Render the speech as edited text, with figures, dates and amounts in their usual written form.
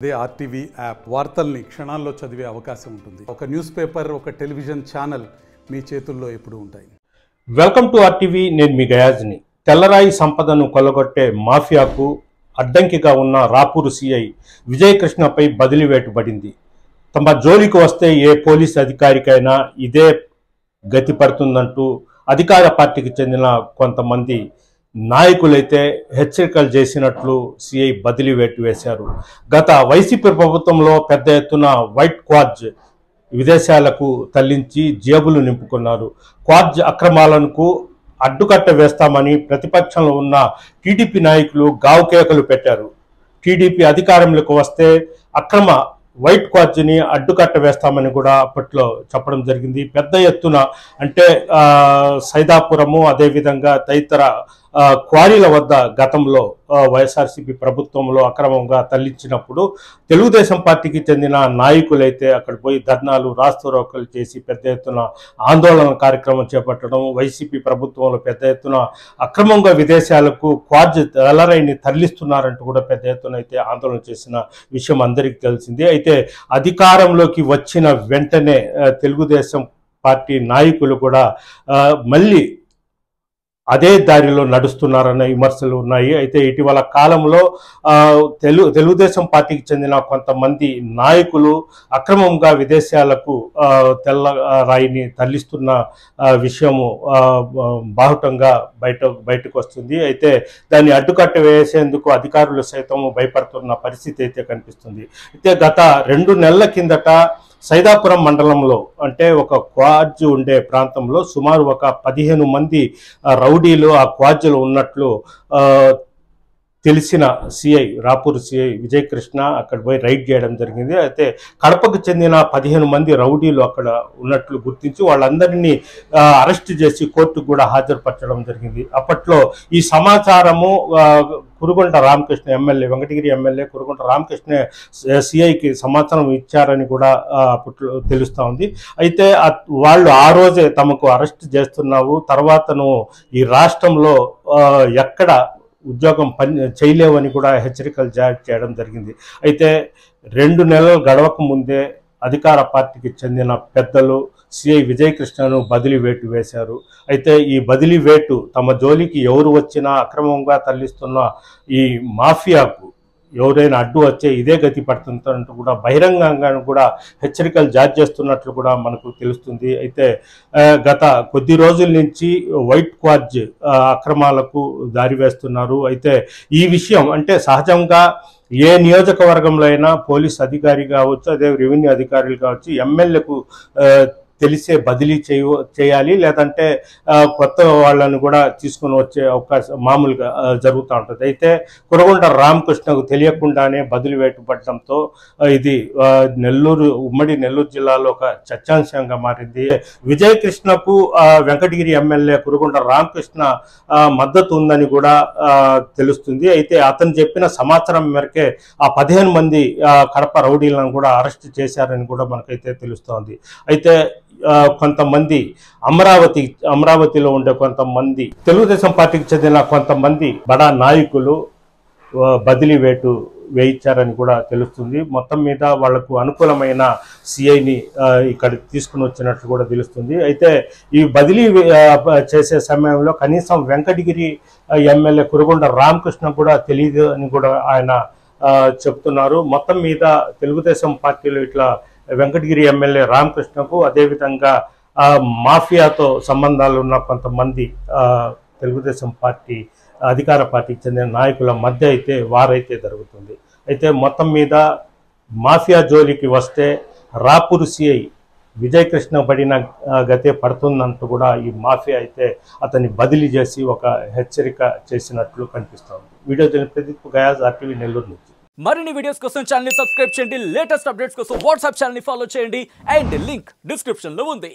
అదే RTV app వార్తల్ని క్షణాల్లో చదివే అవకాశం ఉంటుంది. ఒక న్యూస్ పేపర్, ఒక టెలివిజన్ ఛానల్ మీ చేతుల్లో ఎప్పుడూ ఉంటాయి. Welcome to RTV. నేను మీ గయాజ్ని. తెల్లరాయి సంపదను కొల్లగొట్టే మాఫియాకు అడ్డంకిగా ఉన్న రాపూరు సిఐ విజయకృష్ణపై బదిలీ వేటు పడింది. తమ జోలికి వస్తే ఏ పోలీస్ అధికారికైనా ఇదే గతి పడుతుందంటూ అధికార పార్టీకి చెందిన కొంతమంది నాయకులైతే హెచ్చరికలు చేసినట్లు సిఐ బదిలీ వేటు వేశారు. గత వైసీపీ ప్రభుత్వంలో పెద్ద ఎత్తున వైట్ క్వార్జ్ విదేశాలకు తరలించి జేబులు నింపుకున్నారు. క్వార్జ్ అక్రమాలకు అడ్డుకట్ట వేస్తామని ప్రతిపక్షంలో ఉన్న టీడీపీ నాయకులు గావుకేకలు పెట్టారు. టీడీపీ అధికారంలోకి వస్తే అక్రమ వైట్ క్వార్జ్ని అడ్డుకట్ట వేస్తామని కూడా అప్పట్లో చెప్పడం జరిగింది. పెద్ద ఎత్తున అంటే సైదాపురము, అదేవిధంగా తదితర క్వారీల వద్ద గతంలో వైఎస్ఆర్సీపీ ప్రభుత్వంలో అక్రమంగా తరలించినప్పుడు తెలుగుదేశం పార్టీకి చెందిన నాయకులైతే అక్కడ పోయి ధర్నాలు, రాస్తారోకోలు చేసి పెద్ద ఎత్తున ఆందోళన కార్యక్రమం చేపట్టడం, వైసీపీ ప్రభుత్వంలో పెద్ద ఎత్తున అక్రమంగా విదేశాలకు క్వార్జ్ తెల్లరాయిని తరలిస్తున్నారంటూ కూడా పెద్ద ఎత్తున అయితే ఆందోళన చేసిన విషయం అందరికీ తెలిసింది. అయితే అధికారంలోకి వచ్చిన వెంటనే తెలుగుదేశం పార్టీ నాయకులు కూడా మళ్ళీ అదే దారిలో నడుస్తున్నారన్న విమర్శలు ఉన్నాయి. అయితే ఇటీవల కాలంలో తెలుగుదేశం పార్టీకి చెందిన కొంతమంది నాయకులు అక్రమంగా విదేశాలకు తెల్ల రాయిని తరలిస్తున్న విషయము బాహుటంగా బయటకు వస్తుంది. అయితే దాన్ని అడ్డుకట్ట వేసేందుకు అధికారులు సైతం భయపడుతున్న పరిస్థితి అయితే కనిపిస్తుంది. అయితే గత 2 నెలల కిందట సైదాపురం మండలంలో అంటే ఒక క్వార్జ్ ఉండే ప్రాంతంలో సుమారు ఒక 15 మంది రౌడీలు ఆ క్వార్జ్లో ఉన్నట్లు తెలిసిన సిఐ, రాపూర్ సిఐ విజయకృష్ణ అక్కడ పోయి రైడ్ చేయడం జరిగింది. అయితే కడపకు చెందిన 15 మంది రౌడీలు అక్కడ ఉన్నట్లు గుర్తించి వాళ్ళందరినీ అరెస్ట్ చేసి కోర్టుకు కూడా హాజరుపరచడం జరిగింది. అప్పట్లో ఈ సమాచారము కురుగుంట రామకృష్ణ ఎమ్మెల్యే, వెంకటగిరి ఎమ్మెల్యే కురుగుంట రామకృష్ణ సిఐకి సమాచారం ఇచ్చారని కూడా అప్పట్లో తెలుస్తూ ఉంది. అయితే వాళ్ళు ఆ రోజే తమకు అరెస్ట్ చేస్తున్నావు, తర్వాతను ఈ రాష్ట్రంలో ఎక్కడ ఉద్యోగం చేయలేవని కూడా హెచ్చరికలు జారీ చేయడం జరిగింది. అయితే 2 నెలలు గడవక ముందే అధికార పార్టీకి చెందిన పెద్దలు సిఐ విజయకృష్ణను బదిలీ వేటు వేశారు. అయితే ఈ బదిలీ వేటు తమ జోలికి ఎవరు వచ్చినా అక్రమంగా తరలిస్తున్న ఈ మాఫియాకు ఎవరైనా అడ్డు వచ్చే ఇదే గతి పడుతుందంటూ కూడా బహిరంగంగా కూడా హెచ్చరికలు జారీ చేస్తున్నట్లు కూడా మనకు తెలుస్తుంది. అయితే గత కొద్ది రోజుల నుంచి వైట్ క్వార్జ్ అక్రమాలకు దారి వేస్తున్నారు. అయితే ఈ విషయం అంటే సహజంగా ఏ నియోజకవర్గంలో అయినా పోలీస్ అధికారి కావచ్చు, అదే రెవెన్యూ అధికారులు కావచ్చు, ఎమ్మెల్యేకు తెలిసే బదిలీ చేయాలి, లేదంటే కొత్త వాళ్ళని కూడా తీసుకుని వచ్చే అవకాశం మామూలుగా జరుగుతూ ఉంటుంది. అయితే కురగొండ రామకృష్ణకు తెలియకుండానే బదిలీ వేటు పడడంతో ఇది ఉమ్మడి నెల్లూరు జిల్లాలో ఒక చర్చాంశంగా మారింది. విజయకృష్ణకు వెంకటగిరి ఎమ్మెల్యే కురగొండ రామకృష్ణ మద్దతు ఉందని కూడా తెలుస్తుంది. అయితే అతను చెప్పిన సమాచారం మేరకే ఆ 15 మంది కడప రౌడీలను కూడా అరెస్ట్ చేశారని కూడా మనకైతే తెలుస్తోంది. అయితే కొంతమంది అమరావతిలో ఉండే కొంతమంది తెలుగుదేశం పార్టీకి చెందిన కొంతమంది బడా నాయకులు బదిలీ వేటు వేయించారని కూడా తెలుస్తుంది. మొత్తం మీద వాళ్లకు అనుకూలమైన సిఐని ఇక్కడ తీసుకుని వచ్చినట్లు కూడా తెలుస్తుంది. అయితే ఈ బదిలీ చేసే సమయంలో కనీసం వెంకటగిరి ఎమ్మెల్యే కురగొండ రామకృష్ణ కూడా తెలియదు అని కూడా ఆయన చెప్తున్నారు. మొత్తం మీద తెలుగుదేశం పార్టీలో ఇట్లా వెంకటగిరి ఎమ్మెల్యే రామకృష్ణకు, అదేవిధంగా మాఫియాతో సంబంధాలు ఉన్న కొంతమంది తెలుగుదేశం పార్టీ అధికార పార్టీకి చెందిన నాయకుల మధ్య అయితే వారైతే జరుగుతుంది. అయితే మొత్తం మీద మాఫియా జోలికి వస్తే రాపూర్ సిఐ విజయకృష్ణ పడిన గతే పడుతుందంటూ కూడా ఈ మాఫియా అయితే అతన్ని బదిలీ చేసి ఒక హెచ్చరిక చేసినట్లు కనిపిస్తోంది. Video Pradeep guys, RTV Nellore నుంచి. మరిన్ని వీడియోస్ కోసం ఛానల్ ని సబ్స్క్రైబ్ చేయండి. లేటెస్ట్ అప్డేట్స్ కోసం వాట్సాప్ ఛానల్ ని ఫాలో చేయండి. అండ్ లింక్ డిస్క్రిప్షన్ లో ఉంది.